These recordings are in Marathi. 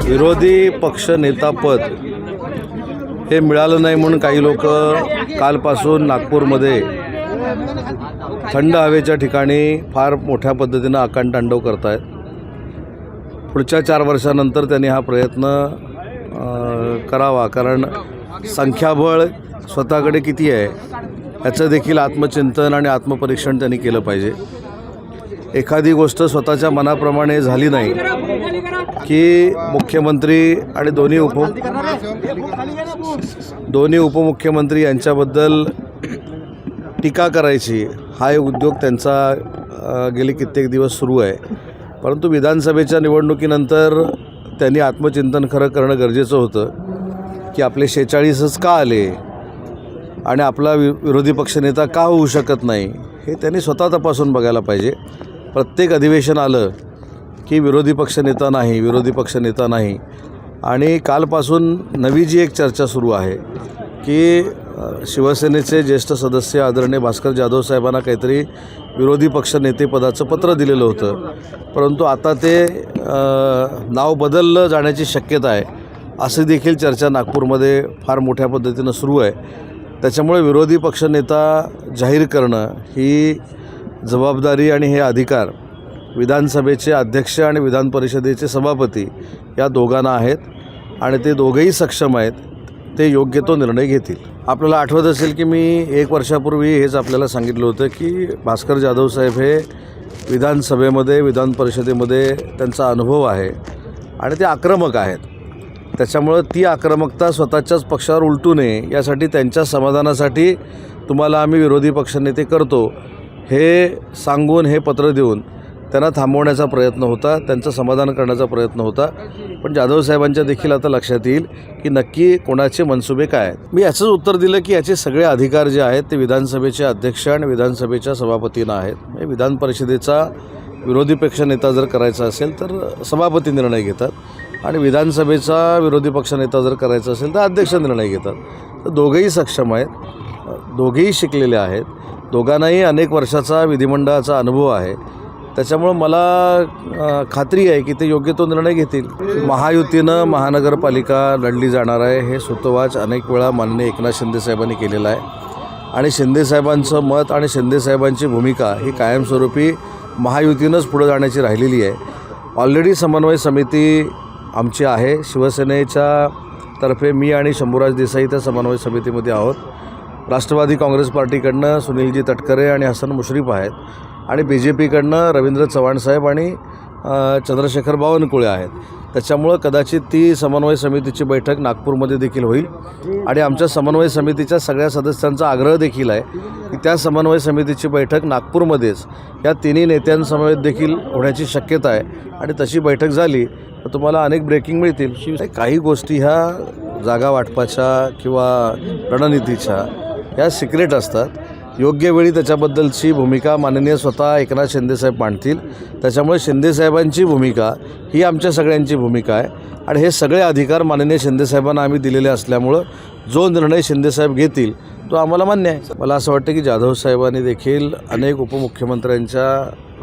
विरोधी पक्ष नेतापद हे मिळालं नाही म्हणून काही लोक कालपासून नागपूरमध्ये थंड हवेच्या ठिकाणी फार मोठ्या पद्धतीनं आकांतांडव करत आहेत. पुढच्या 4 वर्षानंतर त्यांनी हा प्रयत्न करावा, कारण संख्याबळ स्वतःकडे किती आहे याचं देखील आत्मचिंतन आणि आत्मपरीक्षण त्यांनी केलं पाहिजे. एखादी गोष्ट स्वतःच्या मनाप्रमाणे झाली नाही की मुख्यमंत्री आणि दोन्ही उपमुख्यमंत्री यांच्याबद्दल टीका करायची हा एक उद्योग त्यांचा गेले कित्येक दिवस सुरू आहे. परंतु विधानसभेच्या निवडणुकीनंतर त्यांनी आत्मचिंतन खरं करणं गरजेचं होतं की आपले 46च का आले आणि आपला विरोधी पक्षनेता का होऊ शकत नाही हे त्यांनी स्वतः तपासून बघायला पाहिजे. प्रत्येक अधिवेशन आलं की विरोधी पक्षनेता नाही आणि कालपासून नवी जी एक चर्चा सुरू आहे की शिवसेनेचे ज्येष्ठ सदस्य आदरणीय भास्कर जाधव साहेबांना काहीतरी विरोधी पक्षनेतेपदाचं पत्र दिलेलं होतं, परंतु आता ते नाव बदललं जाण्याची शक्यता आहे अशी देखील चर्चा नागपूरमध्ये फार मोठ्या पद्धतीनं सुरू आहे. त्याच्यामुळे विरोधी पक्षनेता जाहीर करणं ही जबाबदारी आणि हे अधिकार विधानसभेचे अध्यक्ष आणि विधान परिषदेचे सभापती या दोघांना आहेत आणि ते दोघेही सक्षम आहेत. ते योग्य तो निर्णय घेतील. आपल्याला आठवत असेल की मी 1 वर्षापूर्वी हेच आपल्याला सांगितलं होतं की भास्कर जाधव साहेब हे विधानसभेमध्ये विधान परिषदेमध्ये त्यांचा अनुभव आहे आणि ते आक्रमक आहेत. त्याच्यामुळं ती आक्रमकता स्वतःच्याच पक्षावर उलटू नये यासाठी त्यांच्या समाधानासाठी तुम्हाला आम्ही विरोधी पक्षनेते करतो हे सांगून हे पत्र देऊन त्यांना थांबवण्याचा प्रयत्न होता, त्यांचं समाधान करण्याचा प्रयत्न होता. पण जाधव साहेबांच्या देखील आता लक्षात येईल की नक्की कोणाचे मनसुबे काय आहेत. मी याचंच उत्तर दिलं की याचे सगळे अधिकार जे आहेत ते विधानसभेचे अध्यक्ष आणि विधानसभेच्या सभापतींना आहेत. म्हणजे विधान परिषदेचा विरोधी पक्षनेता जर करायचा असेल तर सभापती निर्णय घेतात आणि विधानसभेचा विरोधी पक्षनेता जर करायचा असेल तर अध्यक्ष निर्णय घेतात. तर दोघेही सक्षम आहेत, दोघेही शिकलेले आहेत, दोघांनाही अनेक वर्षाचा विधिमंडळाचा अनुभव आहे. त्याच्यामुळं मला खात्री आहे की ते योग्य तो निर्णय घेतील. महायुतीनं महानगरपालिका लढली जाणार आहे हे सुतोवाच अनेक वेळा माननीय एकनाथ शिंदेसाहेबांनी केलेलं आहे आणि शिंदेसाहेबांचं मत आणि शिंदेसाहेबांची भूमिका ही कायमस्वरूपी महायुतीनंच पुढे जाण्याची राहिलेली आहे. ऑलरेडी समन्वय समिती आमची आहे. शिवसेनेच्या तर्फे मी आणि शंभूराज देसाई त्या समन्वय समितीमध्ये आहोत. राष्ट्रवादी काँग्रेस पार्टीकडनं सुनीलजी तटकरे आणि हसन मुश्रीफ आहेत आणि BJPकडनं रवींद्र चव्हाण साहेब आणि चंद्रशेखर बावनकुळे आहेत. त्याच्यामुळं कदाचित ती समन्वय समितीची बैठक नागपूरमध्ये देखील होईल आणि आमच्या समन्वय समितीच्या सगळ्या सदस्यांचा आग्रह देखील आहे की त्या समन्वय समितीची बैठक नागपूरमध्येच या तिन्ही नेत्यांसमवेत देखील होण्याची शक्यता आहे आणि तशी बैठक झाली तर तुम्हाला अनेक ब्रेकिंग मिळतील. काही गोष्टी ह्या जागा वाटपाच्या किंवा रणनीतीच्या ह्या सिक्रेट असतात. योग्य वेळी त्याच्याबद्दलची भूमिका माननीय स्वतः एकनाथ शिंदेसाहेब मांडतील. त्याच्यामुळे शिंदेसाहेबांची भूमिका ही आमच्या सगळ्यांची भूमिका आहे आणि हे सगळे अधिकार माननीय शिंदेसाहेबांना आम्ही दिलेले असल्यामुळं जो निर्णय शिंदेसाहेब घेतील तो आम्हाला मान्य आहे. मला असं वाटतं की जाधव साहेबांनी देखील अनेक उपमुख्यमंत्र्यांच्या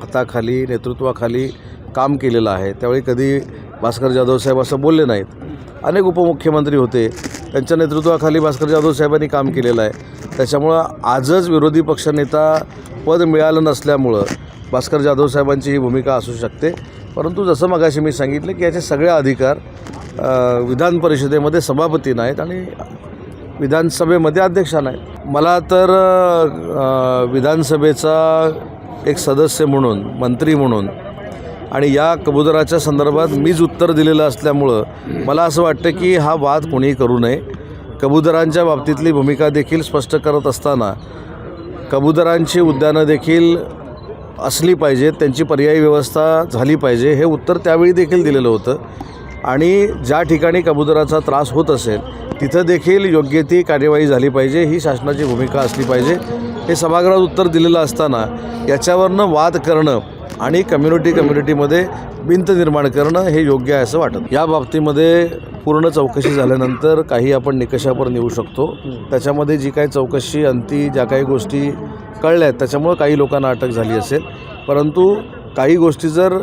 हाताखाली नेतृत्वाखाली काम केलेलं आहे. त्यावेळी कधी भास्कर जाधव साहेब असं बोलले नाहीत. अनेक उपमुख्यमंत्री होते, त्यांच्या नेतृत्वाखाली भास्कर जाधव साहेबांनी काम केलेलं आहे. त्याच्यामुळं आजच विरोधी पक्षनेता पद मिळालं नसल्यामुळं भास्कर जाधव साहेबांची ही भूमिका असू शकते. परंतु जसं मगाशी मी सांगितलं की याचे सगळे अधिकार विधान परिषदेमध्ये सभापतींना आहेत आणि विधानसभेमध्ये अध्यक्षांना आहेत. मला तर विधानसभेचा एक सदस्य म्हणून, मंत्री म्हणून आणि या कबुतराच्या संदर्भात मीच उत्तर दिलेलं असल्यामुळं मला असं वाटतं की हा वाद कोणीही करू नये. कबुतरांच्या बाबतीतली भूमिका देखील स्पष्ट करत असताना कबुतरांची उद्यानं देखील असली पाहिजेत, त्यांची पर्यायी व्यवस्था झाली पाहिजे हे उत्तर त्यावेळी देखील दिलेलं होतं आणि ज्या ठिकाणी कबुतराचा त्रास होत असेल तिथं देखील योग्य ती कार्यवाही झाली पाहिजे ही शासनाची भूमिका असली पाहिजे. हे सभागृहात उत्तर दिलेलं असताना याच्यावरनं वाद करणं आणि कम्युनिटीमध्ये भिंत निर्माण करणं हे योग्य आहे असं वाटतं. या बाबतीमध्ये पूर्ण चौकशी झाल्यानंतर काही आपण निकषावर नेऊ शकतो. त्याच्यामध्ये जी काही चौकशी अंती ज्या काही गोष्टी कळल्या आहेत त्याच्यामुळे काही लोकांना अटक झाली असेल, परंतु काही गोष्टी जर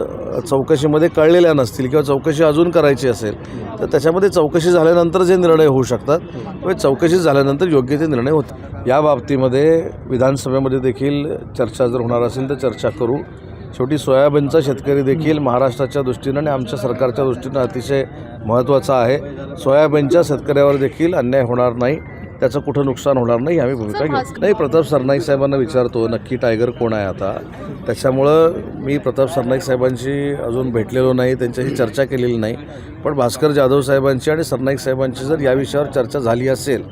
चौकशीमध्ये कळलेल्या नसतील किंवा चौकशी अजून करायची असेल तर त्याच्यामध्ये चौकशी झाल्यानंतर जे निर्णय होऊ शकतात किंवा चौकशी झाल्यानंतर योग्य ते निर्णय होतात. या बाबतीमध्ये विधानसभेमध्ये देखील चर्चा जर होणार असेल तर चर्चा करू. शेवटी सोयाबीनचा शेतकरी देखील महाराष्ट्राच्या दृष्टीनं आणि आमच्या सरकारच्या दृष्टीनं अतिशय महत्त्वाचा आहे. सोयाबीनच्या शेतकऱ्यावर देखील अन्याय होणार नाही, त्याचं कुठं नुकसान होणार नाही आम्ही भूमिका घेऊ. नाही, प्रताप सरनाईक साहेबांना विचारतो नक्की टायगर कोण आहे आता. त्याच्यामुळं मी प्रताप सरनाईक साहेबांशी अजून भेटलेलो नाही, त्यांच्याशी चर्चा केलेली नाही. पण भास्कर जाधव साहेबांची आणि सरनाईक साहेबांची जर या विषयावर चर्चा झाली असेल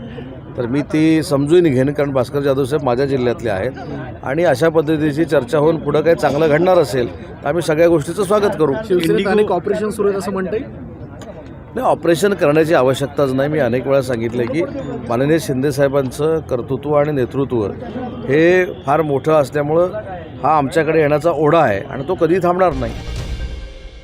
तर मी ती समजून घेईन, कारण भास्कर जाधव साहेब माझ्या जिल्ह्यातले आहेत आणि अशा पद्धतीची चर्चा होऊन पुढं काही चांगलं घडणार असेल तर आम्ही सगळ्या गोष्टीचं स्वागत करू. शिवसेनेत अनेक ऑपरेशन सुरू आहेत असं म्हणता येईल? नाही, ऑपरेशन करण्याची आवश्यकताच नाही. मी अनेक वेळा सांगितलं की माननीय शिंदेसाहेबांचं कर्तृत्व आणि नेतृत्व हे फार मोठं असल्यामुळं हा आमच्याकडे येण्याचा ओढा आहे आणि तो कधी थांबणार नाही.